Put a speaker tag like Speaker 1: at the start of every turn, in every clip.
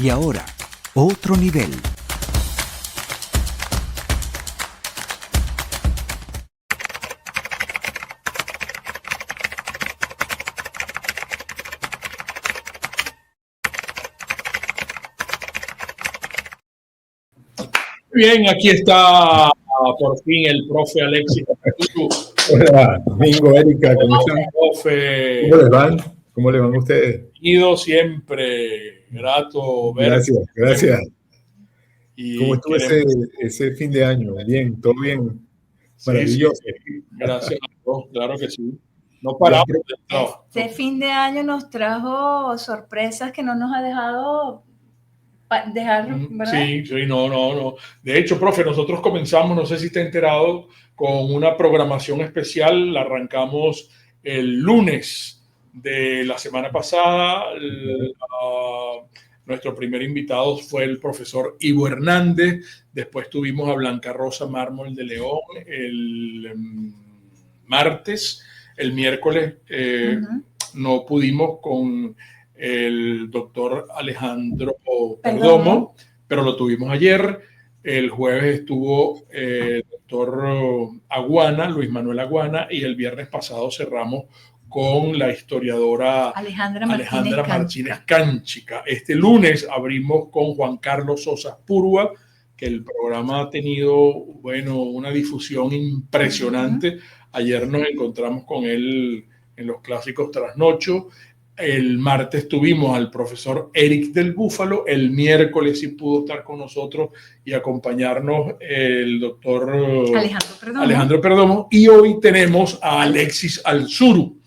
Speaker 1: Y ahora, otro nivel.
Speaker 2: Bien, aquí está por fin el profe Alexis.
Speaker 3: Hola, Domingo, Erika, ¿cómo están?
Speaker 2: Profe.
Speaker 3: ¿Cómo les van? ¿Cómo les van a ustedes?
Speaker 2: Bienvenido siempre, grato verte.
Speaker 3: Gracias.
Speaker 2: Y
Speaker 3: ¿Cómo estuvo ese fin de año? Bien, todo bien. Maravilloso.
Speaker 2: Sí. Gracias a todos, claro que sí. No paramos.
Speaker 4: Este fin de año nos trajo sorpresas que no nos ha dejado dejar, ¿verdad?
Speaker 2: Sí, no. De hecho, profe, nosotros comenzamos, no sé si te has enterado, con una programación especial. La arrancamos el lunes de la semana pasada. Nuestro primer invitado fue el profesor Ivo Hernández. Después tuvimos a Blanca Rosa Mármol de León el martes. El miércoles no pudimos con el doctor Alejandro Perdomo, pero lo tuvimos ayer. El jueves estuvo el doctor Aguana, Luis Manuel Aguana, y el viernes pasado cerramos con la historiadora Alejandra Martínez Cánchica. Este lunes abrimos con Juan Carlos Sosa Púrua, que el programa ha tenido, una difusión impresionante. Ayer nos encontramos con él en los clásicos trasnocho. El martes tuvimos al profesor Eric del Búfalo. El miércoles sí pudo estar con nosotros y acompañarnos el doctor Alejandro Perdomo. Y hoy tenemos a Alexis Alzuru.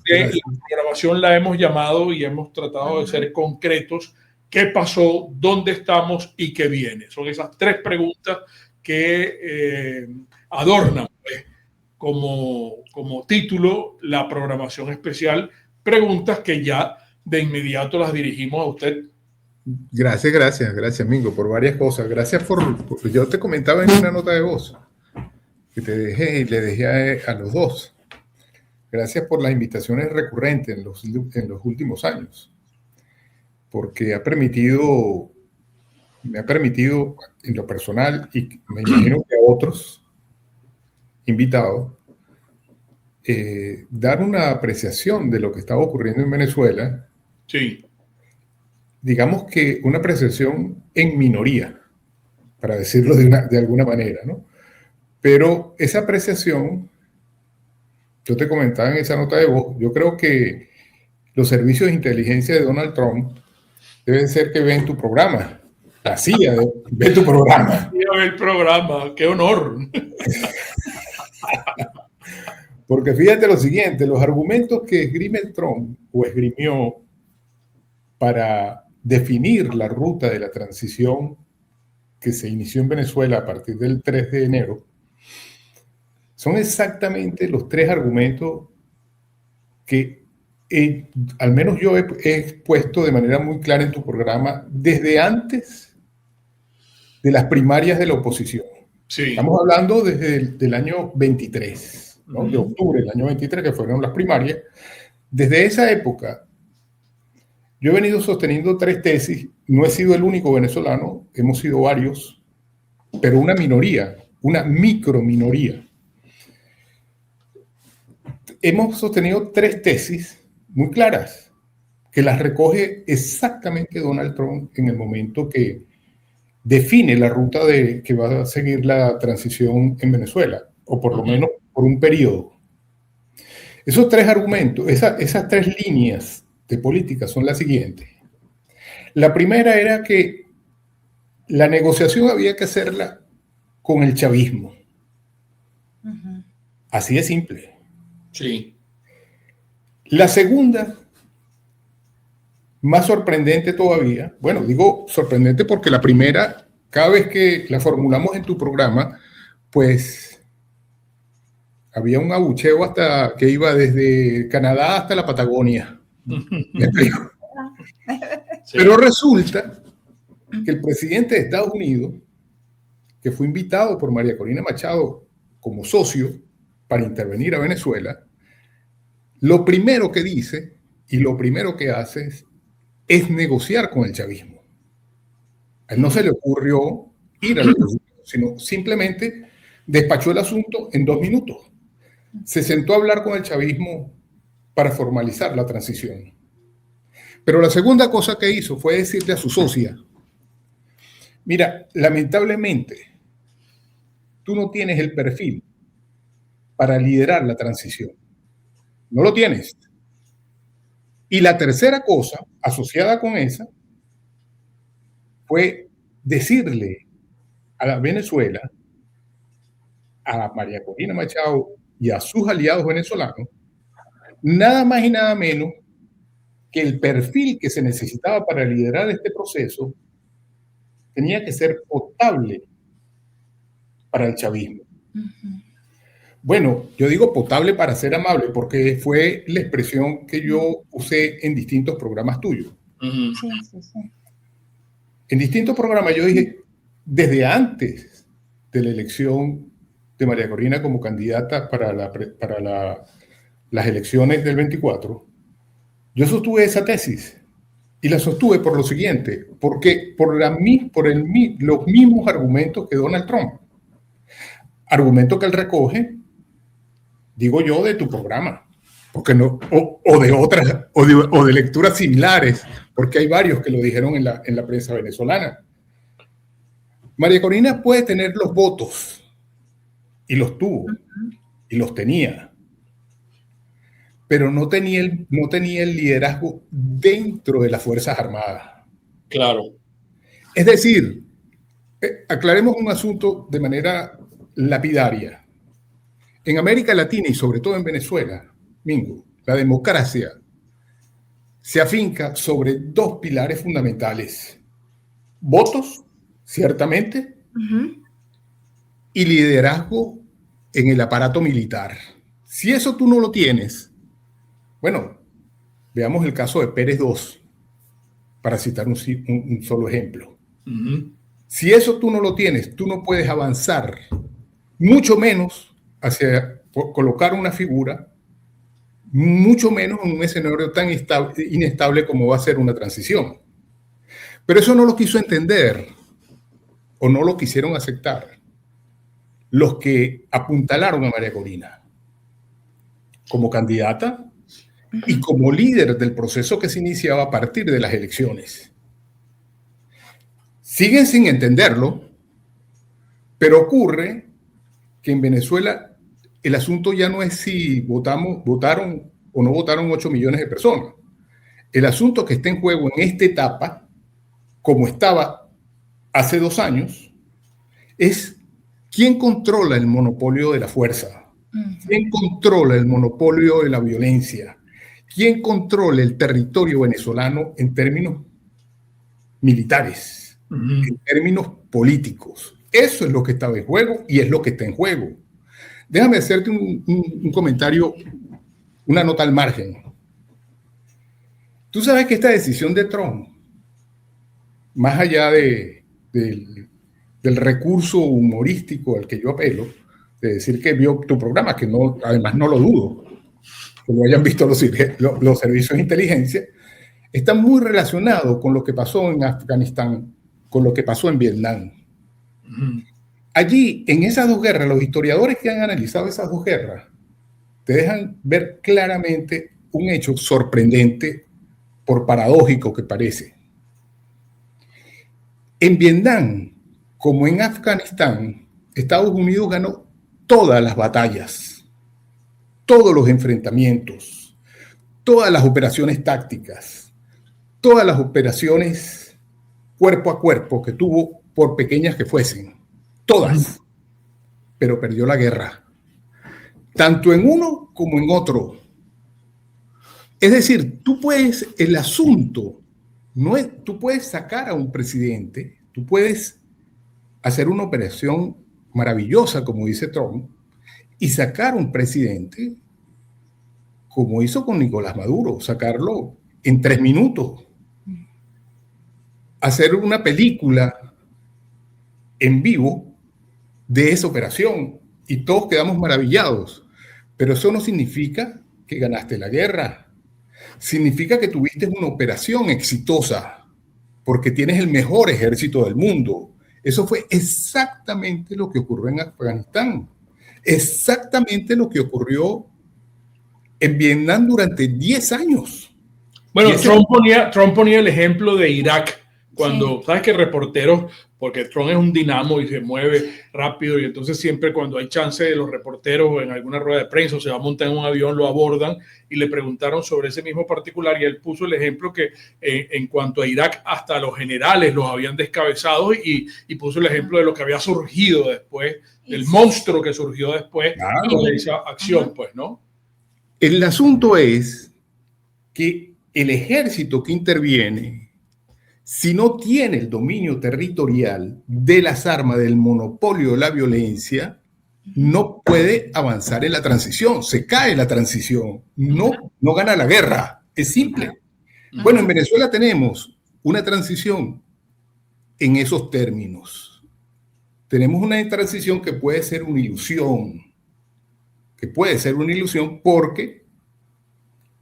Speaker 2: La programación la hemos llamado y hemos tratado de ser concretos. ¿Qué pasó? ¿Dónde estamos? ¿Y qué viene? Son esas tres preguntas que adornan como título la programación especial. Preguntas que ya de inmediato las dirigimos a usted.
Speaker 3: Gracias, Mingo, por varias cosas. Gracias yo te comentaba en una nota de voz que te dejé y le dejé a los dos. Gracias por las invitaciones recurrentes en los últimos años, porque me ha permitido en lo personal, y me imagino que a otros invitados, dar una apreciación de lo que estaba ocurriendo en Venezuela.
Speaker 2: Sí.
Speaker 3: Digamos que una apreciación en minoría, para decirlo de alguna manera, ¿no? Pero esa apreciación, yo te comentaba en esa nota de voz, yo creo que los servicios de inteligencia de Donald Trump deben ser que ven tu programa. La CIA ve tu programa.
Speaker 2: El programa, qué honor.
Speaker 3: Porque fíjate lo siguiente, los argumentos que esgrime Trump o esgrimió para definir la ruta de la transición que se inició en Venezuela a partir del 3 de enero, son exactamente los tres argumentos que al menos yo he expuesto de manera muy clara en tu programa desde antes de las primarias de la oposición.
Speaker 2: Sí.
Speaker 3: Estamos hablando desde el año 23, ¿no? De octubre del año 23, que fueron las primarias. Desde esa época, yo he venido sosteniendo tres tesis. No he sido el único venezolano, hemos sido varios, pero una minoría, una microminoría. Hemos sostenido tres tesis muy claras, que las recoge exactamente Donald Trump en el momento que define la ruta que va a seguir la transición en Venezuela, o por lo menos por un periodo. Esos tres argumentos, esas tres líneas de política son las siguientes. La primera era que la negociación había que hacerla con el chavismo. Así de simple.
Speaker 2: Sí.
Speaker 3: La segunda, más sorprendente todavía, bueno, digo sorprendente porque la primera, cada vez que la formulamos en tu programa, pues había un abucheo hasta que iba desde Canadá hasta la Patagonia. ¿Me explico? Sí. Pero resulta que el presidente de Estados Unidos, que fue invitado por María Corina Machado como socio para intervenir a Venezuela, lo primero que dice y lo primero que hace es negociar con el chavismo. A él no se le ocurrió ir a la reunión, sino simplemente despachó el asunto en 2 minutos. Se sentó a hablar con el chavismo para formalizar la transición. Pero la segunda cosa que hizo fue decirle a su socia, mira, lamentablemente, tú no tienes el perfil para liderar la transición. No lo tienes. Y la tercera cosa, asociada con esa, fue decirle a la Venezuela, a María Corina Machado y a sus aliados venezolanos, nada más y nada menos que el perfil que se necesitaba para liderar este proceso tenía que ser potable para el chavismo. Bueno, yo digo potable para ser amable, porque fue la expresión que yo usé en distintos programas tuyos.
Speaker 4: Sí.
Speaker 3: En distintos programas yo dije, desde antes de la elección de María Corina como candidata para las elecciones del 24, yo sostuve esa tesis. Y la sostuve por lo siguiente, porque los mismos argumentos que Donald Trump. Argumentos que él recoge, digo yo, de tu programa, porque no, o de otras, o de lecturas similares, porque hay varios que lo dijeron en la prensa venezolana. María Corina puede tener los votos, y los tuvo, y los tenía, pero no tenía el liderazgo dentro de las Fuerzas Armadas.
Speaker 2: Claro.
Speaker 3: Es decir, aclaremos un asunto de manera lapidaria. En América Latina y sobre todo en Venezuela, Mingo, la democracia se afinca sobre 2 pilares fundamentales. Votos, ciertamente, y liderazgo en el aparato militar. Si eso tú no lo tienes, bueno, veamos el caso de Pérez II, para citar un solo ejemplo. Si eso tú no lo tienes, tú no puedes avanzar, mucho menos hacia colocar una figura, mucho menos en un escenario tan inestable como va a ser una transición. Pero eso no lo quiso entender, o no lo quisieron aceptar, los que apuntalaron a María Corina como candidata y como líder del proceso que se iniciaba a partir de las elecciones. Siguen sin entenderlo, pero ocurre que en Venezuela el asunto ya no es si votaron o no votaron 8 millones de personas. El asunto que está en juego en esta etapa, como estaba hace 2 años, es quién controla el monopolio de la fuerza, quién controla el monopolio de la violencia, quién controla el territorio venezolano en términos militares, en términos políticos. Eso es lo que estaba en juego y es lo que está en juego. Déjame hacerte un comentario, una nota al margen. Tú sabes que esta decisión de Trump, más allá del recurso humorístico al que yo apelo, de decir que vio tu programa, que no, además no lo dudo, que lo hayan visto los servicios de inteligencia, está muy relacionado con lo que pasó en Afganistán, con lo que pasó en Vietnam. Allí, en esas 2 guerras, los historiadores que han analizado esas 2 guerras te dejan ver claramente un hecho sorprendente, por paradójico que parece. En Vietnam, como en Afganistán, Estados Unidos ganó todas las batallas, todos los enfrentamientos, todas las operaciones tácticas, todas las operaciones cuerpo a cuerpo que tuvo, por pequeñas que fuesen, todas, pero perdió la guerra, tanto en uno como en otro. Es decir, el asunto no es, tú puedes sacar a un presidente, tú puedes hacer una operación maravillosa, como dice Trump, y sacar a un presidente, como hizo con Nicolás Maduro, sacarlo en 3 minutos. Hacer una película en vivo de esa operación y todos quedamos maravillados. Pero eso no significa que ganaste la guerra. Significa que tuviste una operación exitosa, porque tienes el mejor ejército del mundo. Eso fue exactamente lo que ocurrió en Afganistán, exactamente lo que ocurrió en Vietnam durante 10 años.
Speaker 2: Bueno, Trump ponía el ejemplo de Irak, cuando,
Speaker 4: Sí.
Speaker 2: sabes que reporteros, porque Trump es un dinamo y se mueve rápido, y entonces siempre cuando hay chance de los reporteros en alguna rueda de prensa o se va a montar en un avión, lo abordan y le preguntaron sobre ese mismo particular y él puso el ejemplo que en cuanto a Irak, hasta los generales los habían descabezado y puso el ejemplo de lo que había surgido después, del monstruo que surgió después de esa acción, pues, ¿no?
Speaker 3: El asunto es que el ejército que interviene, si no tiene el dominio territorial de las armas, del monopolio de la violencia, no puede avanzar en la transición, se cae la transición, no gana la guerra, es simple. Bueno, en Venezuela tenemos una transición en esos términos. Tenemos una transición que puede ser una ilusión, porque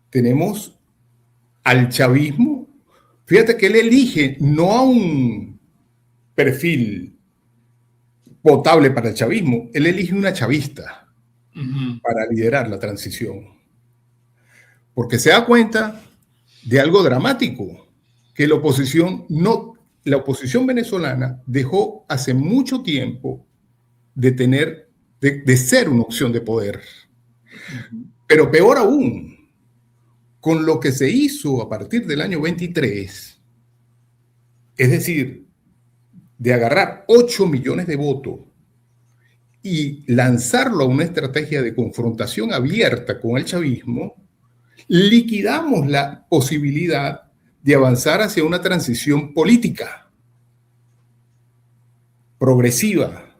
Speaker 3: tenemos al chavismo. Fíjate que él elige no a un perfil potable para el chavismo, él elige una chavista para liderar la transición. Porque se da cuenta de algo dramático, que la oposición venezolana dejó hace mucho tiempo de ser una opción de poder. Pero peor aún, con lo que se hizo a partir del año 23, es decir, de agarrar 8 millones de votos y lanzarlo a una estrategia de confrontación abierta con el chavismo, liquidamos la posibilidad de avanzar hacia una transición política, progresiva,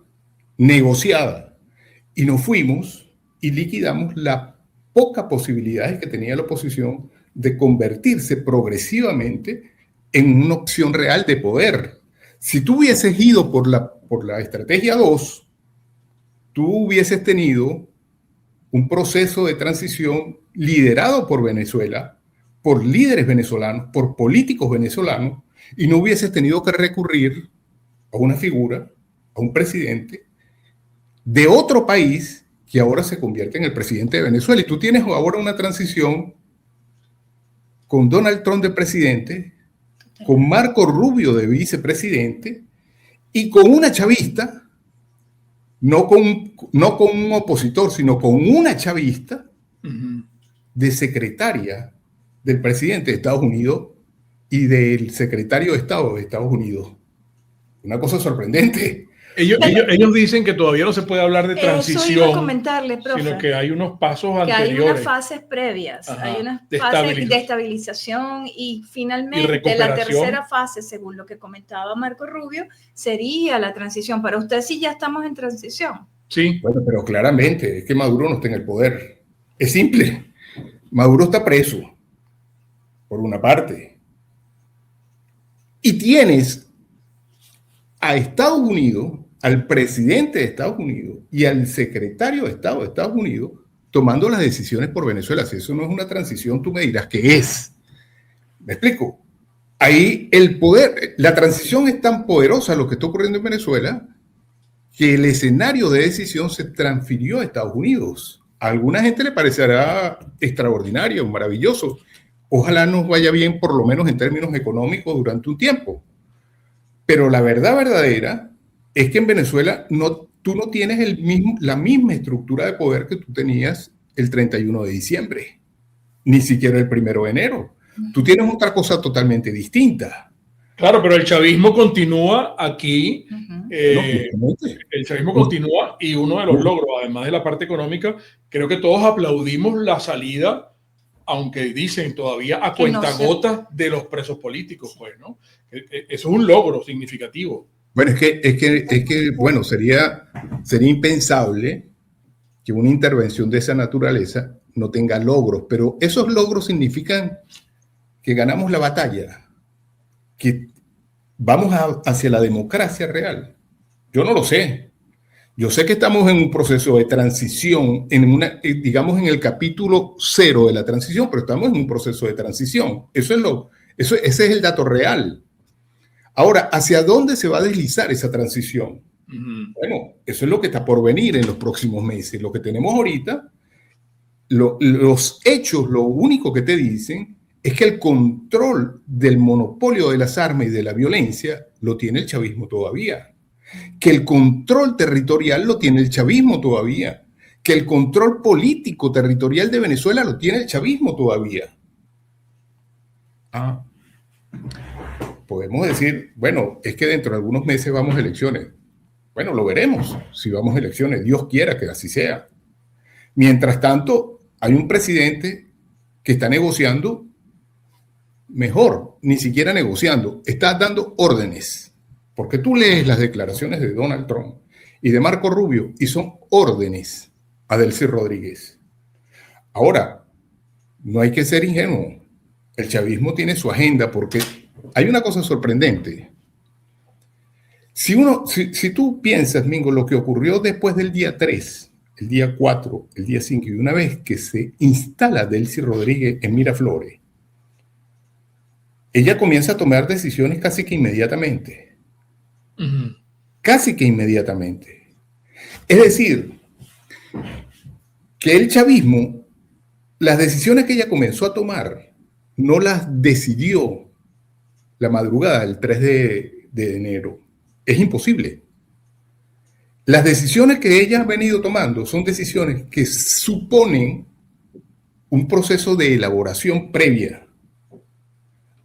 Speaker 3: negociada, y nos fuimos y liquidamos las pocas posibilidades que tenía la oposición de convertirse progresivamente en una opción real de poder. Si tú hubieses ido por la estrategia 2, tú hubieses tenido un proceso de transición liderado por Venezuela, por líderes venezolanos, por políticos venezolanos, y no hubieses tenido que recurrir a una figura, a un presidente de otro país que ahora se convierte en el presidente de Venezuela. Y tú tienes ahora una transición con Donald Trump de presidente, con Marco Rubio de vicepresidente y con una chavista, no con un opositor, sino con una chavista de secretaria del presidente de Estados Unidos y del secretario de Estado de Estados Unidos. Una cosa sorprendente.
Speaker 2: Ellos dicen que todavía no se puede hablar de transición,
Speaker 4: eso iba a comentarle, profe,
Speaker 2: sino que hay unos pasos
Speaker 4: que
Speaker 2: anteriores.
Speaker 4: hay unas fases previas, hay unas fases de estabilización y finalmente la tercera fase, según lo que comentaba Marco Rubio, sería la transición. Para usted sí ya estamos en transición.
Speaker 2: Sí.
Speaker 3: Bueno, pero claramente es que Maduro no está en el poder. Es simple. Maduro está preso, por una parte. Y tienes a Estados Unidos, al presidente de Estados Unidos y al secretario de Estado de Estados Unidos tomando las decisiones por Venezuela. Si eso no es una transición, tú me dirás qué es. ¿Me explico? Ahí el poder, la transición es tan poderosa lo que está ocurriendo en Venezuela que el escenario de decisión se transfirió a Estados Unidos. A alguna gente le parecerá extraordinario, maravilloso. Ojalá nos vaya bien, por lo menos en términos económicos, durante un tiempo. Pero la verdad verdadera es que en Venezuela tú no tienes la misma estructura de poder que tú tenías el 31 de diciembre, ni siquiera el 1 de enero. Tú tienes otra cosa totalmente distinta.
Speaker 2: Claro, pero el chavismo continúa aquí. El chavismo continúa y uno de los logros, además de la parte económica, creo que todos aplaudimos la salida, aunque dicen todavía a cuentagotas de los presos políticos, pues, ¿no? Eso es un logro significativo.
Speaker 3: Bueno, es que bueno, sería impensable que una intervención de esa naturaleza no tenga logros, pero esos logros significan que ganamos la batalla, que vamos hacia la democracia real. Yo no lo sé. Yo sé que estamos en un proceso de transición, digamos en el capítulo 0 de la transición, pero estamos en un proceso de transición. Ese es el dato real. Ahora, ¿hacia dónde se va a deslizar esa transición? Bueno, eso es lo que está por venir en los próximos meses. Lo que tenemos ahorita, los hechos, lo único que te dicen es que el control del monopolio de las armas y de la violencia lo tiene el chavismo todavía. Que el control territorial lo tiene el chavismo todavía. Que el control político territorial de Venezuela lo tiene el chavismo todavía. Podemos decir, bueno, es que dentro de algunos meses vamos a elecciones. Bueno, lo veremos si vamos a elecciones. Dios quiera que así sea. Mientras tanto, hay un presidente que está negociando mejor, ni siquiera negociando, está dando órdenes. Porque tú lees las declaraciones de Donald Trump y de Marco Rubio y son órdenes a Delcy Rodríguez. Ahora, no hay que ser ingenuo. El chavismo tiene su agenda porque hay una cosa sorprendente. Si tú piensas, Mingo, lo que ocurrió después del día 3, el día 4, el día 5, y una vez que se instala Delcy Rodríguez en Miraflores, ella comienza a tomar decisiones casi que inmediatamente. Casi que inmediatamente. Es decir, que el chavismo, las decisiones que ella comenzó a tomar, no las decidió la madrugada del 3 de enero. Es imposible. Las decisiones que ella ha venido tomando son decisiones que suponen un proceso de elaboración previa.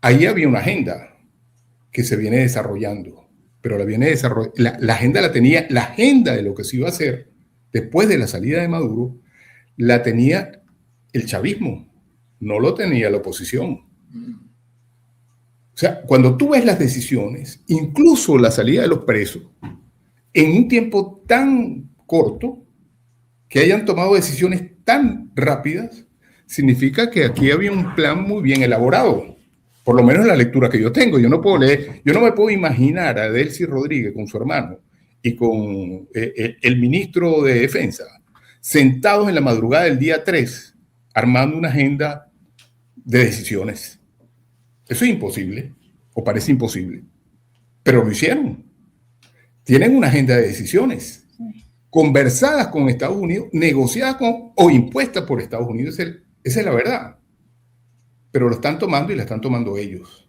Speaker 3: Ahí había una agenda que se viene desarrollando, pero la agenda la tenía, la agenda de lo que se iba a hacer después de la salida de Maduro, la tenía el chavismo, no lo tenía la oposición. O sea, cuando tú ves las decisiones, incluso la salida de los presos, en un tiempo tan corto, que hayan tomado decisiones tan rápidas, significa que aquí había un plan muy bien elaborado. Por lo menos la lectura que yo tengo. Yo no puedo leer, yo no me puedo imaginar a Delcy Rodríguez con su hermano y con el ministro de Defensa sentados en la madrugada del día 3 armando una agenda de decisiones. Eso es imposible, o parece imposible, pero lo hicieron. Tienen una agenda de decisiones, conversadas con Estados Unidos, negociadas con o impuestas por Estados Unidos, esa es la verdad. Pero lo están tomando y la están tomando ellos.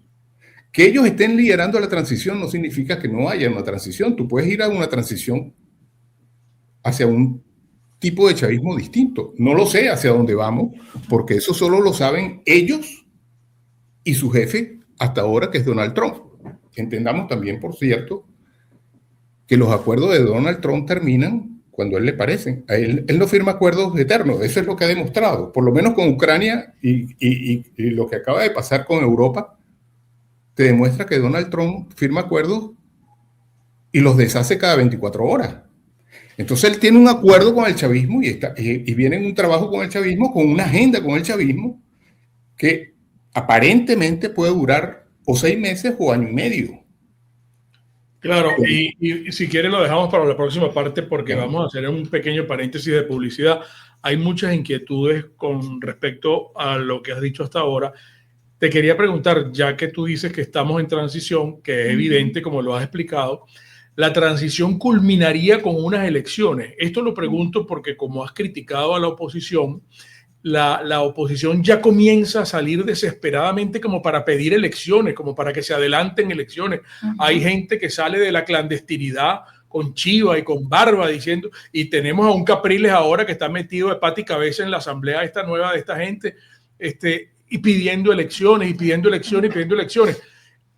Speaker 3: Que ellos estén liderando la transición no significa que no haya una transición. Tú puedes ir a una transición hacia un tipo de chavismo distinto. No lo sé hacia dónde vamos, porque eso solo lo saben ellos y su jefe hasta ahora, que es Donald Trump. Entendamos también, por cierto, que los acuerdos de Donald Trump terminan cuando a él le parecen. Él no firma acuerdos eternos, eso es lo que ha demostrado, por lo menos con Ucrania y lo que acaba de pasar con Europa, te demuestra que Donald Trump firma acuerdos y los deshace cada 24 horas. Entonces él tiene un acuerdo con el chavismo y viene en un trabajo con el chavismo, con una agenda con el chavismo, que aparentemente puede durar o 6 meses o año y medio.
Speaker 2: Claro, y si quiere lo dejamos para la próxima parte porque vamos a hacer un pequeño paréntesis de publicidad. Hay muchas inquietudes con respecto a lo que has dicho hasta ahora. Te quería preguntar, ya que tú dices que estamos en transición, que es evidente como lo has explicado, ¿la transición culminaría con unas elecciones? Esto lo pregunto porque como has criticado a la oposición, la oposición ya comienza a salir desesperadamente como para pedir elecciones, como para que se adelanten elecciones. Hay gente que sale de la clandestinidad con chiva y con barba diciendo, y tenemos a un Capriles ahora que está metido de pata y cabeza en la asamblea esta nueva de esta gente, y pidiendo elecciones, y pidiendo elecciones, y pidiendo elecciones.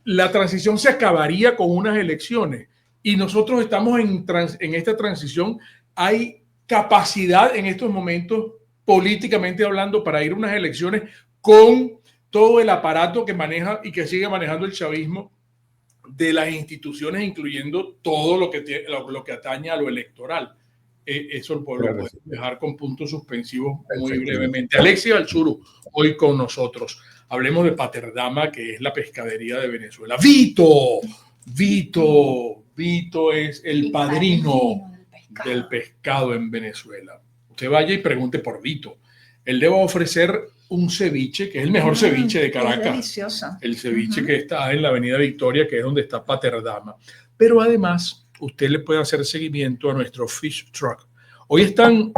Speaker 2: La transición se acabaría con unas elecciones, y nosotros estamos en esta transición. Hay capacidad en estos momentos, políticamente hablando, para ir a unas elecciones con todo el aparato que maneja y que sigue manejando el chavismo de las instituciones, incluyendo todo lo que atañe a lo electoral. Eso lo podemos dejar con puntos suspensivos muy brevemente. Alexis Alzuru, hoy con nosotros. Hablemos de Paterdama, que es la pescadería de Venezuela. Vito es el padrino del pescado en Venezuela. Usted vaya y pregunte por Vito. Él le va a ofrecer un ceviche, que es el mejor ceviche de Caracas.
Speaker 4: Es delicioso.
Speaker 2: El ceviche que está en la Avenida Victoria, que es donde está Paterdama. Pero además, usted le puede hacer seguimiento a nuestro fish truck. Hoy están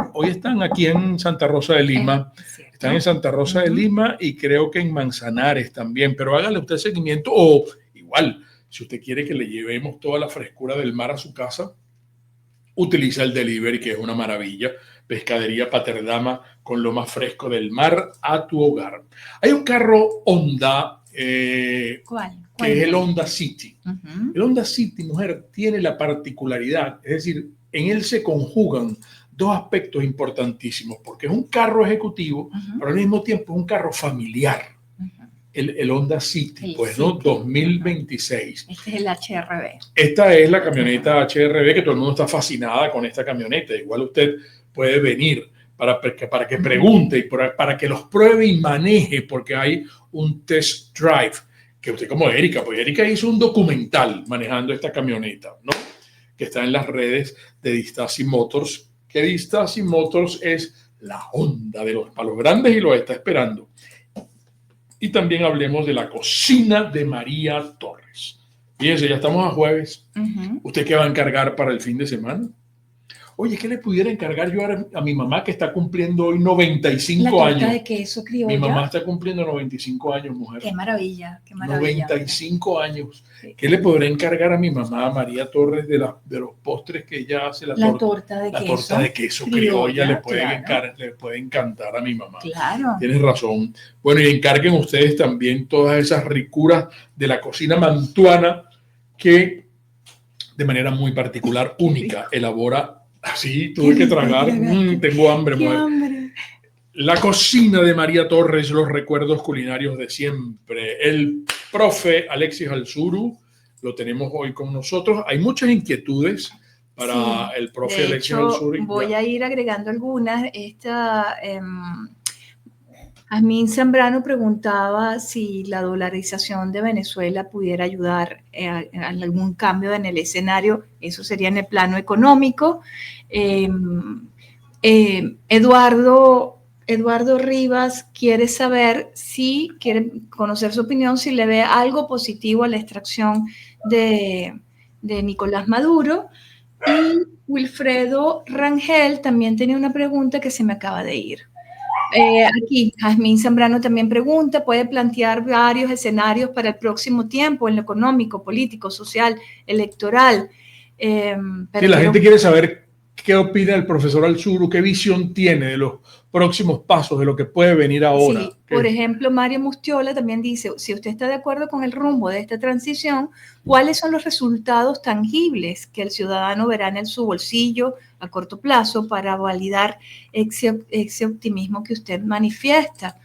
Speaker 2: aquí en Santa Rosa de Lima. Están en Santa Rosa de Lima y creo que en Manzanares también. Pero hágale usted seguimiento o igual, si usted quiere que le llevemos toda la frescura del mar a su casa, utiliza el delivery, que es una maravilla. Pescadería Paterdama, con lo más fresco del mar a tu hogar. Hay un carro Honda,
Speaker 4: ¿Cuál
Speaker 2: que es el Honda City. El Honda City, mujer, tiene la particularidad, es decir, en él se conjugan dos aspectos importantísimos, porque es un carro ejecutivo, pero al mismo tiempo es un carro familiar. El Honda City, pues, ¿no? 2026.
Speaker 4: Este es el HRV.
Speaker 2: Esta es la camioneta HRV, que todo el mundo está fascinada con esta camioneta. Igual usted puede venir para que pregunte y para que los pruebe y maneje, porque hay un test drive, que usted como Erika, pues Erika hizo un documental manejando esta camioneta, ¿no? Que está en las redes de Distasi Motors, que Distasi Motors es la Honda de los palos grandes y lo está esperando. Y también hablemos de la cocina de María Torres. Fíjense, ya estamos a jueves. ¿Usted qué va a encargar para el fin de semana? Oye, ¿qué le pudiera encargar yo a mi mamá, que está cumpliendo hoy 95 años?
Speaker 4: La torta de queso criolla.
Speaker 2: Mi mamá está cumpliendo 95 años, mujer.
Speaker 4: Qué maravilla, qué maravilla.
Speaker 2: 95 años.
Speaker 4: Sí.
Speaker 2: ¿Qué le podré encargar a mi mamá, María Torres, de los postres que ella hace?
Speaker 4: La torta de queso.
Speaker 2: La torta de queso criolla le puede encantar a mi mamá.
Speaker 4: Claro.
Speaker 2: Tienes razón. Bueno, y encarguen ustedes también todas esas ricuras de la cocina mantuana que de manera muy particular, única, elabora. Así, tuve que tragar. Tengo hambre, mujer. La cocina de María Torres, los recuerdos culinarios de siempre. El profe Alexis Alzuru lo tenemos hoy con nosotros. Hay muchas inquietudes para el profe Alexis Alzuru.
Speaker 4: Voy a ir agregando algunas. Jazmín Zambrano preguntaba si la dolarización de Venezuela pudiera ayudar a algún cambio en el escenario. Eso sería en el plano económico. Eduardo Rivas quiere conocer su opinión, si le ve algo positivo a la extracción de Nicolás Maduro. Y Wilfredo Rangel también tenía una pregunta que se me acaba de ir. Aquí, Jazmín Zambrano también pregunta, ¿puede plantear varios escenarios para el próximo tiempo en lo económico, político, social, electoral?
Speaker 2: La gente quiere saber qué opina el profesor Alzuru, qué visión tiene de los próximos pasos, de lo que puede venir ahora.
Speaker 4: Sí, por ejemplo, Mario Mustiola también dice, si usted está de acuerdo con el rumbo de esta transición, ¿cuáles son los resultados tangibles que el ciudadano verá en su bolsillo a corto plazo para validar ese optimismo que usted manifiesta?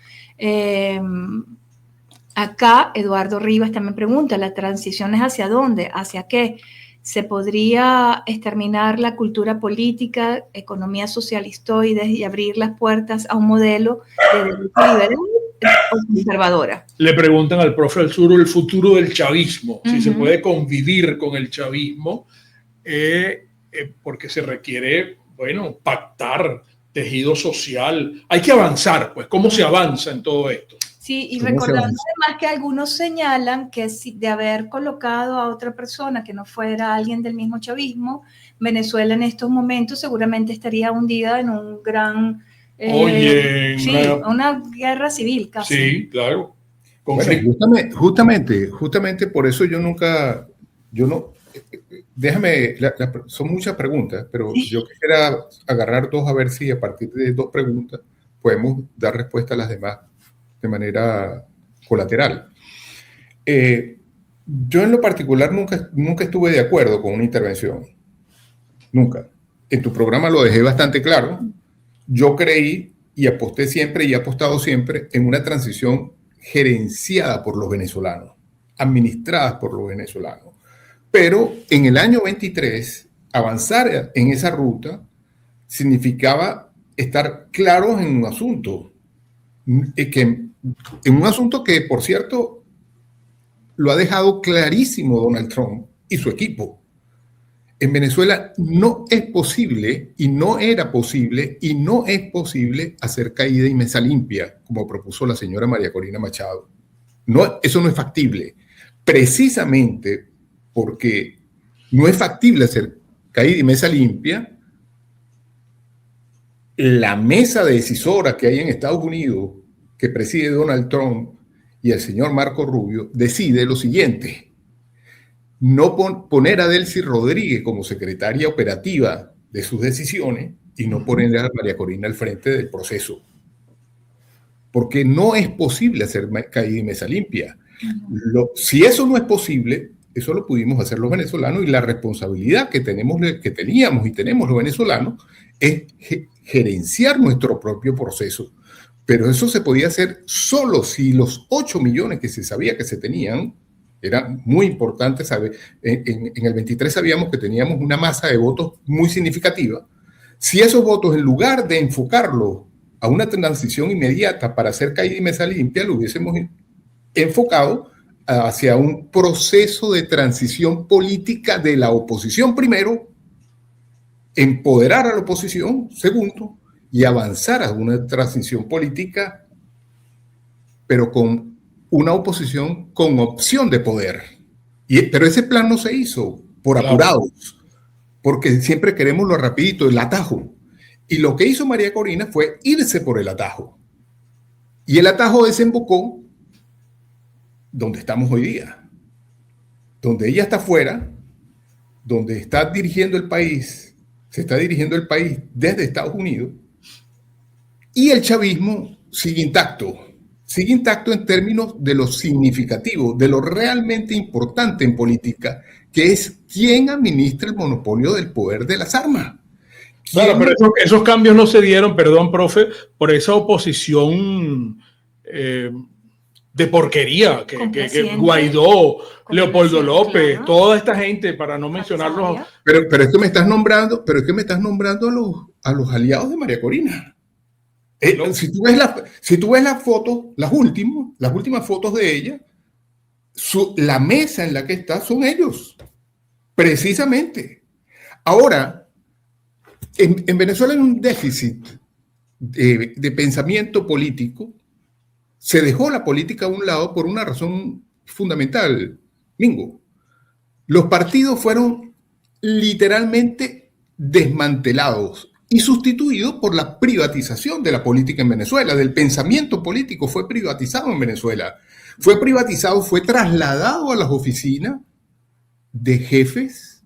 Speaker 4: Acá Eduardo Rivas también pregunta, ¿la transición es hacia dónde? ¿Hacia qué? ¿Se podría exterminar la cultura política, economía socialistoide y abrir las puertas a un modelo de derecha liberal o conservadora?
Speaker 2: Le preguntan al profe Alzuru el futuro del chavismo, si se puede convivir con el chavismo, porque se requiere, pactar tejido social. Hay que avanzar, pues, ¿cómo se avanza en todo esto?
Speaker 4: Sí, y recordando además que algunos señalan que de haber colocado a otra persona que no fuera alguien del mismo chavismo, Venezuela en estos momentos seguramente estaría hundida en un gran... una guerra civil casi.
Speaker 2: Sí, claro.
Speaker 3: Justamente por eso son muchas preguntas, pero yo quisiera agarrar dos a ver si a partir de dos preguntas podemos dar respuesta a las demás de manera colateral. Yo en lo particular nunca estuve de acuerdo con una intervención. Nunca. En tu programa lo dejé bastante claro. Yo creí y aposté siempre y he apostado siempre en una transición gerenciada por los venezolanos, administradas por los venezolanos. Pero en el año 23, avanzar en esa ruta significaba estar claros en un asunto. En un asunto que, por cierto, lo ha dejado clarísimo Donald Trump y su equipo. en Venezuela no es posible, y no era posible, y no es posible hacer caída y mesa limpia, como propuso la señora María Corina Machado. No, eso no es factible. Precisamente porque no es factible hacer caída y mesa limpia, la mesa decisora que hay en Estados Unidos, que preside Donald Trump y el señor Marco Rubio, decide lo siguiente: no poner a Delcy Rodríguez como secretaria operativa de sus decisiones y no poner a María Corina al frente del proceso. Porque no es posible hacer caída y mesa limpia. Si eso no es posible, eso lo pudimos hacer los venezolanos, y la responsabilidad que teníamos y tenemos los venezolanos es gerenciar nuestro propio proceso. Pero eso se podía hacer solo si los 8 millones que se sabía que se tenían, era muy importante saber, en el 23 sabíamos que teníamos una masa de votos muy significativa. Si esos votos, en lugar de enfocarlo a una transición inmediata para hacer caída y mesa limpia, lo hubiésemos enfocado hacia un proceso de transición política de la oposición primero, empoderar a la oposición segundo, y avanzar a una transición política, pero con una oposición con opción de poder. Pero ese plan no se hizo por apurados, porque siempre queremos lo rapidito, el atajo. Y lo que hizo María Corina fue irse por el atajo. Y el atajo desembocó donde estamos hoy día, donde ella está fuera, donde está dirigiendo el país, se está dirigiendo el país desde Estados Unidos, y el chavismo sigue intacto en términos de lo significativo, de lo realmente importante en política, que es quién administra el monopolio del poder de las armas.
Speaker 2: Claro, pero esos cambios no se dieron, perdón, profe, por esa oposición de porquería que Guaidó, Leopoldo López, claro, toda esta gente, para no mencionarlos.
Speaker 3: Pero es que me estás nombrando, a los aliados de María Corina. No. Si tú ves las fotos, las últimas fotos de ella, la mesa en la que está son ellos, precisamente. Ahora, en Venezuela hay un déficit de pensamiento político. Se dejó la política a un lado por una razón fundamental, Mingo. Los partidos fueron literalmente desmantelados y sustituido por la privatización de la política en Venezuela, del pensamiento político. Fue privatizado en Venezuela. Fue trasladado a las oficinas de jefes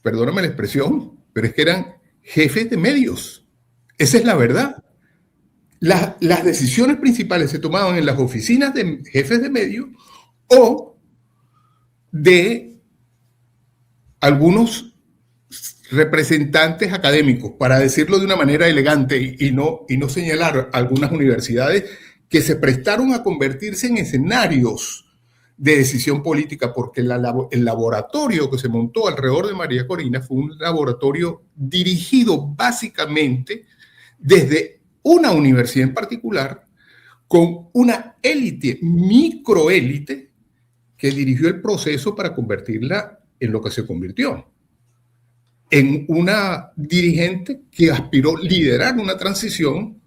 Speaker 3: perdóname la expresión, pero es que eran jefes de medios. Esa es la verdad. Las decisiones principales se tomaban en las oficinas de jefes de medios o de algunos representantes académicos, para decirlo de una manera elegante y no señalar algunas universidades que se prestaron a convertirse en escenarios de decisión política, porque el laboratorio que se montó alrededor de María Corina fue un laboratorio dirigido básicamente desde una universidad en particular, con una élite, microélite, que dirigió el proceso para convertirla en lo que se convirtió, en una dirigente que aspiró a liderar una transición,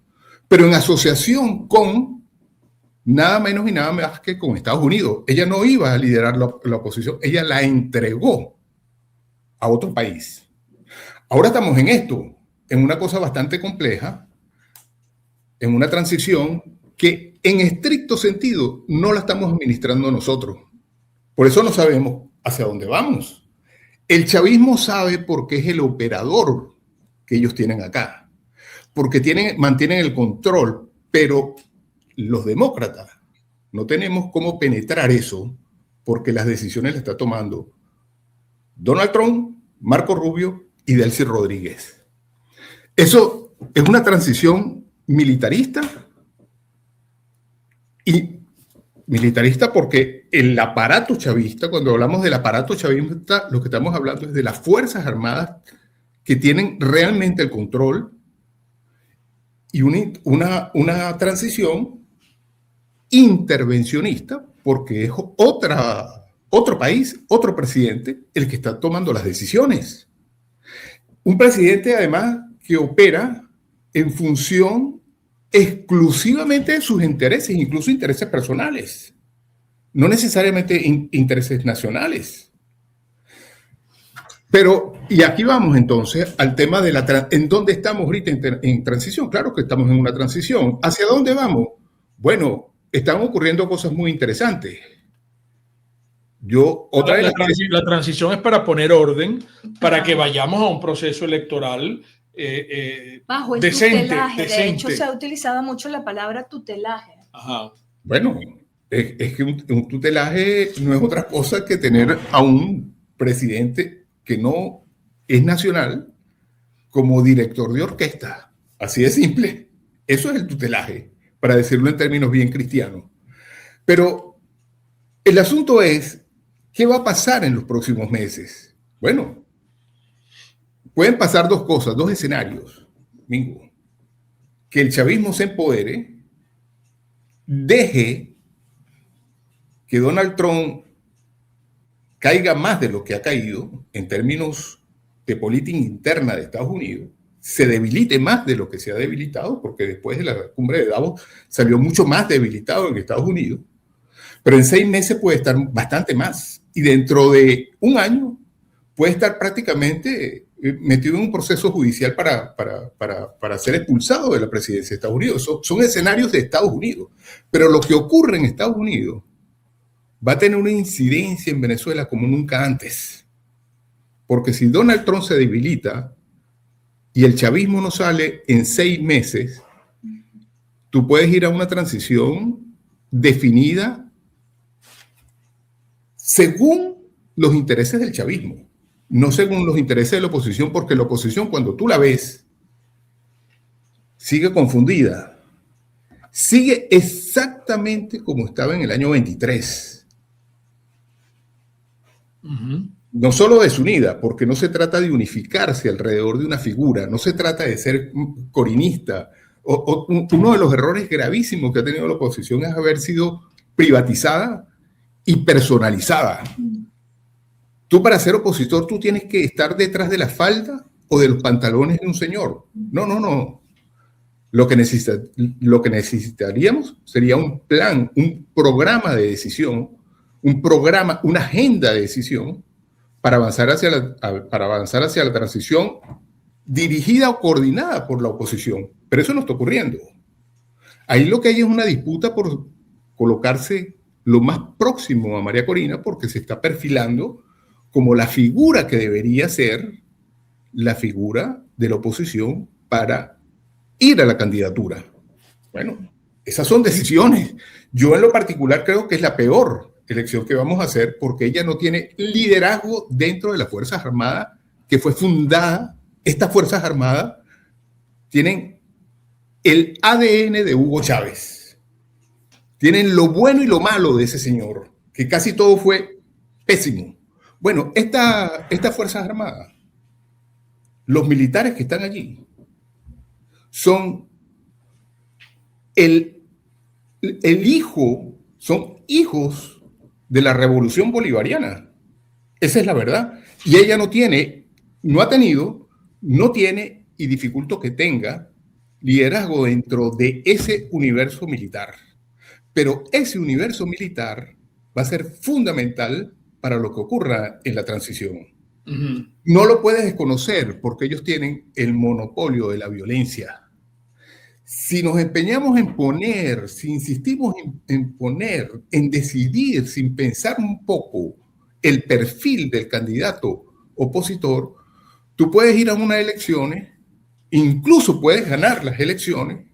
Speaker 3: pero en asociación con nada menos y nada más que con Estados Unidos. Ella no iba a liderar la oposición, ella la entregó a otro país. Ahora estamos en esto, en una cosa bastante compleja, en una transición que en estricto sentido no la estamos administrando nosotros. Por eso no sabemos hacia dónde vamos. El chavismo sabe porque es el operador que ellos tienen acá, porque mantienen el control, pero los demócratas no tenemos cómo penetrar eso, porque las decisiones las está tomando Donald Trump, Marco Rubio y Delcy Rodríguez. Eso es una transición militarista, y militarista porque el aparato chavista, cuando hablamos del aparato chavista, lo que estamos hablando es de las Fuerzas Armadas que tienen realmente el control, y una transición intervencionista, porque es otra otro país, otro presidente, el que está tomando las decisiones. Un presidente, además, que opera en función exclusivamente de sus intereses, incluso intereses personales, no necesariamente intereses nacionales. Pero, y aquí vamos entonces al tema de ¿en dónde estamos ahorita en transición? Claro que estamos en una transición. ¿Hacia dónde vamos? Bueno, están ocurriendo cosas muy interesantes.
Speaker 2: La transición es para poner orden, para que vayamos a un proceso electoral
Speaker 4: bajo el tutelaje. De hecho, se ha utilizado mucho la palabra tutelaje.
Speaker 2: Ajá.
Speaker 3: Bueno, es que un tutelaje no es otra cosa que tener a un presidente que no es nacional como director de orquesta. Así de simple. Eso es el tutelaje, para decirlo en términos bien cristianos. Pero el asunto es, ¿qué va a pasar en los próximos meses? Bueno, pueden pasar dos cosas, dos escenarios. Mingo. Que el chavismo se empodere, deje que Donald Trump caiga más de lo que ha caído en términos de política interna de Estados Unidos, se debilite más de lo que se ha debilitado, porque después de la cumbre de Davos salió mucho más debilitado en Estados Unidos, pero en 6 meses puede estar bastante más, y dentro de un año puede estar prácticamente metido en un proceso judicial para ser expulsado de la presidencia de Estados Unidos. Son escenarios de Estados Unidos, pero lo que ocurre en Estados Unidos va a tener una incidencia en Venezuela como nunca antes. Porque si Donald Trump se debilita y el chavismo no sale en 6 meses, tú puedes ir a una transición definida según los intereses del chavismo, no según los intereses de la oposición, porque la oposición, cuando tú la ves, sigue confundida. Sigue exactamente como estaba en el año 23. No solo desunida, porque no se trata de unificarse alrededor de una figura, no se trata de ser corinista. Uno de los errores gravísimos que ha tenido la oposición es haber sido privatizada y personalizada. Tú, para ser opositor, tú tienes que estar detrás de la falda o de los pantalones de un señor. No. Lo que necesitaríamos sería un plan, un programa de decisión, una agenda de decisión para avanzar hacia la transición dirigida o coordinada por la oposición. Pero eso no está ocurriendo. Ahí lo que hay es una disputa por colocarse lo más próximo a María Corina, porque se está perfilando como la figura que debería ser la figura de la oposición para ir a la candidatura. Bueno, esas son decisiones. Yo en lo particular creo que es la peor elección que vamos a hacer, porque ella no tiene liderazgo dentro de las Fuerzas Armadas, que fue fundada. Estas Fuerzas Armadas tienen el ADN de Hugo Chávez. Tienen lo bueno y lo malo de ese señor, que casi todo fue pésimo. Bueno, estas Fuerzas Armadas, los militares que están allí, son son hijos de la Revolución Bolivariana. Esa es la verdad. Y ella no tiene, y dificulto que tenga liderazgo dentro de ese universo militar. Pero ese universo militar va a ser fundamental para lo que ocurra en la transición. Uh-huh. No lo puedes desconocer porque ellos tienen el monopolio de la violencia. Si nos empeñamos en poner, si insistimos en poner, en decidir sin pensar un poco el perfil del candidato opositor, tú puedes ir a unas elecciones, incluso puedes ganar las elecciones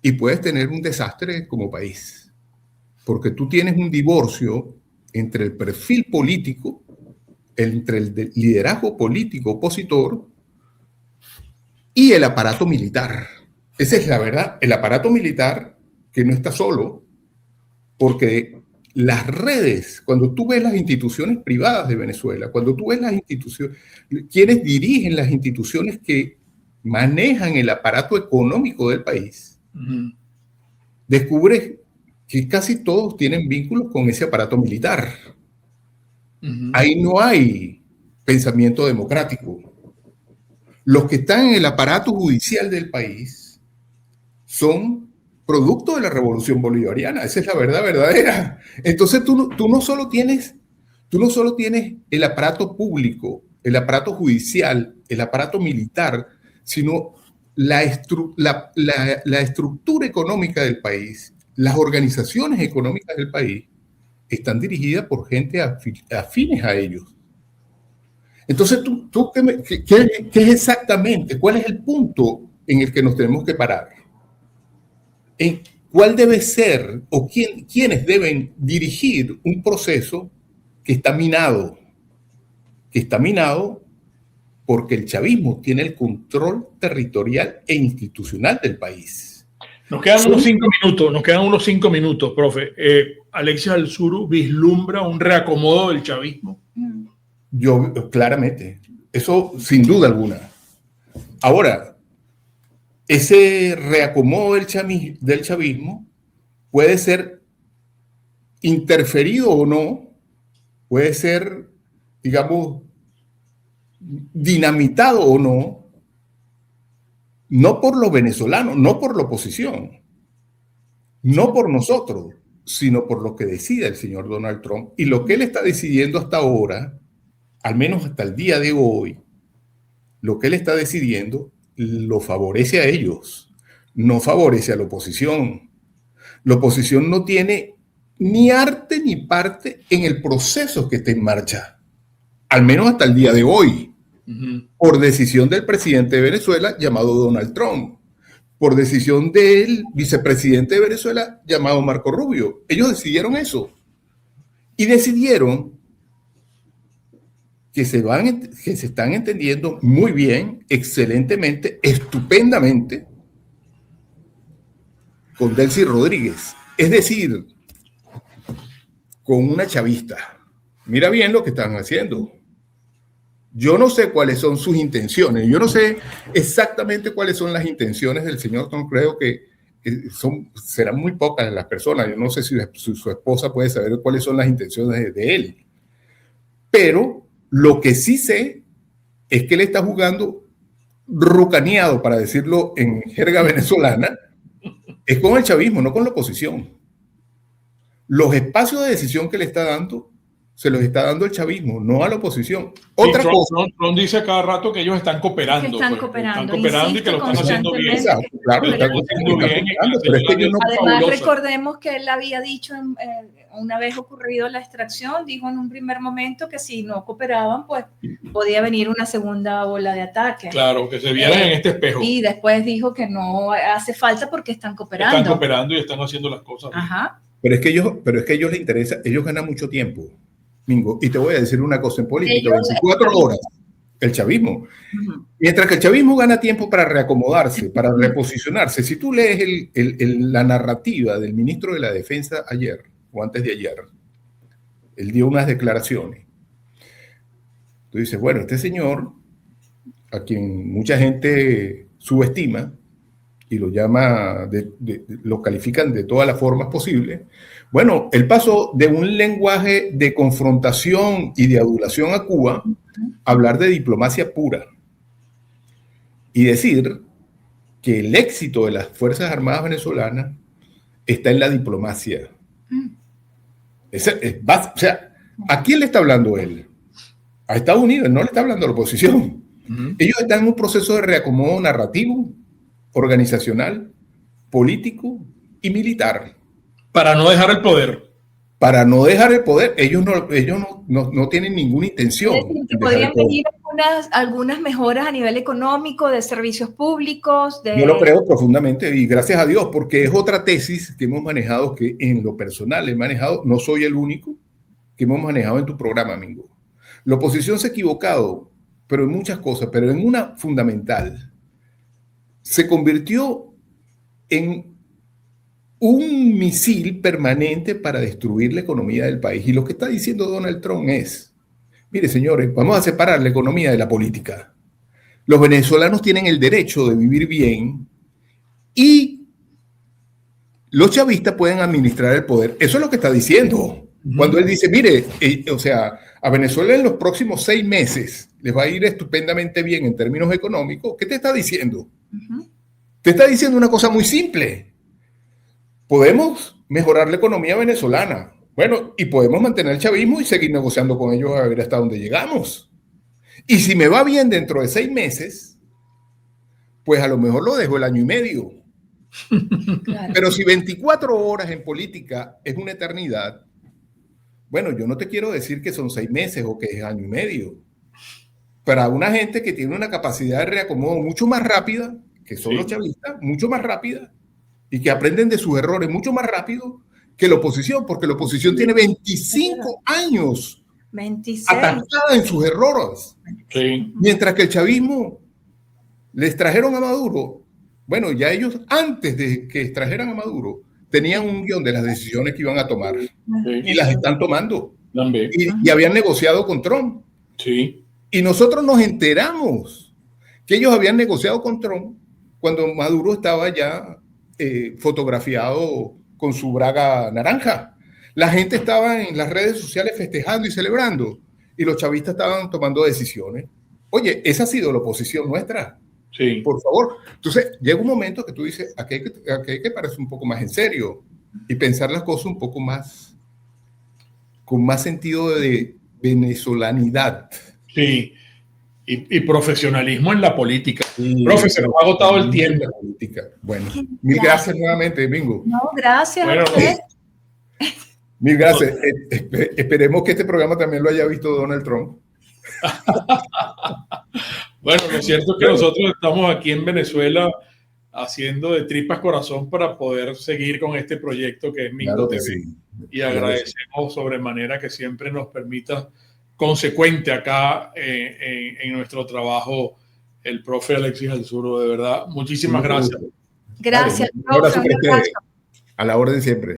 Speaker 3: y puedes tener un desastre como país. Porque tú tienes un divorcio entre el perfil político, entre el liderazgo político opositor y el aparato militar. Esa es la verdad, el aparato militar que no está solo, porque las redes, cuando tú ves las instituciones privadas de Venezuela, cuando tú ves las instituciones, quienes dirigen las instituciones que manejan el aparato económico del país, uh-huh, descubres que casi todos tienen vínculos con ese aparato militar. Ahí no hay pensamiento democrático. Los que están en el aparato judicial del país son producto de la revolución bolivariana. Esa es la verdad verdadera. Entonces tú no solo tienes el aparato público, el aparato judicial, el aparato militar, sino la estructura económica del país, las organizaciones económicas del país están dirigidas por gente afines a ellos. Entonces, ¿qué es exactamente? ¿Cuál es el punto en el que nos tenemos que parar? ¿En cuál debe ser o quiénes deben dirigir un proceso que está minado? Que está minado porque el chavismo tiene el control territorial e institucional del país.
Speaker 2: Nos quedan unos 5 minutos, profe. Alexis Alzuru vislumbra un reacomodo del chavismo.
Speaker 3: Yo, claramente, eso sin duda alguna. Ahora, ese reacomodo del chavismo puede ser interferido o no, puede ser, digamos, dinamitado o no por los venezolanos, no por la oposición, no por nosotros, sino por lo que decida el señor Donald Trump. Y lo que él está decidiendo hasta ahora, al menos hasta el día de hoy, lo que él está decidiendo lo favorece a ellos, no favorece a la oposición. La oposición no tiene ni arte ni parte en el proceso que está en marcha, al menos hasta el día de hoy, por decisión del presidente de Venezuela llamado Donald Trump, por decisión del vicepresidente de Venezuela llamado Marco Rubio. Ellos decidieron eso y decidieron que se están entendiendo muy bien, excelentemente, estupendamente con Delcy Rodríguez, es decir, con una chavista. Mira bien lo que están haciendo. Yo no sé cuáles son sus intenciones, yo no sé exactamente cuáles son las intenciones del señor Trump. Creo que serán muy pocas las personas. Yo no sé si su esposa puede saber cuáles son las intenciones de él, pero lo que sí sé es que él está jugando rucaneado, para decirlo en jerga venezolana, es con el chavismo, no con la oposición. Los espacios de decisión que le está dando, se los está dando el chavismo, no a la oposición. Otra cosa.
Speaker 2: Trump dice cada rato que ellos están cooperando.
Speaker 4: Están cooperando
Speaker 2: y que lo están haciendo bien.
Speaker 3: Exacto, claro, están haciendo bien. Pero es que
Speaker 4: además, recordemos que él había dicho, una vez ocurrido la extracción, dijo en un primer momento que si no cooperaban, pues podía venir una segunda ola de ataque.
Speaker 2: Claro, que se vieran en este espejo.
Speaker 4: Y después dijo que no hace falta porque están cooperando.
Speaker 2: Están cooperando y están haciendo las cosas bien.
Speaker 4: Ajá.
Speaker 3: Pero es que a ellos les interesa, ellos ganan mucho tiempo. Mingo, y te voy a decir una cosa en política, 24 horas, el chavismo. Mientras que el chavismo gana tiempo para reacomodarse, para reposicionarse. Si tú lees la narrativa del ministro de la Defensa ayer, o antes de ayer, él dio unas declaraciones. Tú dices, bueno, este señor, a quien mucha gente subestima, y lo llama, lo califican de todas las formas posibles. Bueno, él pasó de un lenguaje de confrontación y de adulación a Cuba a hablar de diplomacia pura y decir que el éxito de las Fuerzas Armadas venezolanas está en la diplomacia. O sea, ¿a quién le está hablando él? A Estados Unidos, no le está hablando a la oposición. Ellos están en un proceso de reacomodo narrativo, organizacional, político y militar.
Speaker 2: Para no dejar el poder.
Speaker 3: Para no dejar el poder. Ellos no tienen ninguna intención.
Speaker 4: Podrían venir algunas mejoras a nivel económico, de servicios públicos.
Speaker 3: Yo lo creo profundamente y gracias a Dios, porque es otra tesis que hemos manejado, que en lo personal he manejado, no soy el único, que hemos manejado en tu programa, Mingo. La oposición se ha equivocado, pero en muchas cosas, pero en una fundamental. Se convirtió en un misil permanente para destruir la economía del país. Y lo que está diciendo Donald Trump es, mire señores, vamos a separar la economía de la política. Los venezolanos tienen el derecho de vivir bien y los chavistas pueden administrar el poder. Eso es lo que está diciendo. Cuando él dice, mire, o sea, a Venezuela en los próximos 6 meses les va a ir estupendamente bien en términos económicos, ¿qué te está diciendo? Te está diciendo una cosa muy simple. Podemos mejorar la economía venezolana. Bueno, y podemos mantener el chavismo y seguir negociando con ellos a ver hasta dónde llegamos. Y si me va bien dentro de 6 meses, pues a lo mejor lo dejo el año y medio. Claro. Pero si 24 horas en política es una eternidad, bueno, yo no te quiero decir que son 6 meses o que es año y medio. Para una gente que tiene una capacidad de reacomodo mucho más rápida, que son los chavistas, mucho más rápida, y que aprenden de sus errores mucho más rápido que la oposición, porque la oposición tiene 25 años
Speaker 4: 26.
Speaker 3: Atacada en sus errores.
Speaker 2: Sí.
Speaker 3: Mientras que el chavismo les trajeron a Maduro, bueno, ya ellos antes de que extrajeran a Maduro tenían un guión de las decisiones que iban a tomar y las están tomando. Y habían negociado con Trump.
Speaker 2: Sí.
Speaker 3: Y nosotros nos enteramos que ellos habían negociado con Trump cuando Maduro estaba ya fotografiado con su braga naranja. La gente estaba en las redes sociales festejando y celebrando, y los chavistas estaban tomando decisiones. Oye, esa ha sido la oposición nuestra.
Speaker 2: Sí.
Speaker 3: Por favor. Entonces, llega un momento que tú dices, aquí hay que pararse un poco más en serio y pensar las cosas un poco más, con más sentido de venezolanidad.
Speaker 2: Sí. Y profesionalismo en la política. Profe, se nos ha agotado el tiempo.
Speaker 3: Bueno, mil gracias nuevamente, Mingo.
Speaker 4: No, gracias a usted.
Speaker 3: Mil gracias. Esperemos que este programa también lo haya visto Donald Trump.
Speaker 2: Bueno, lo cierto es que nosotros estamos aquí en Venezuela haciendo de tripas corazón para poder seguir con este proyecto que es Mingo TV. Sí. Y agradecemos sobremanera que siempre nos permita consecuente acá en nuestro trabajo el profe Alexis Alzuro, de verdad. Muchísimas gracias.
Speaker 4: Gracias.
Speaker 3: Un abrazo para ustedes. A la orden siempre.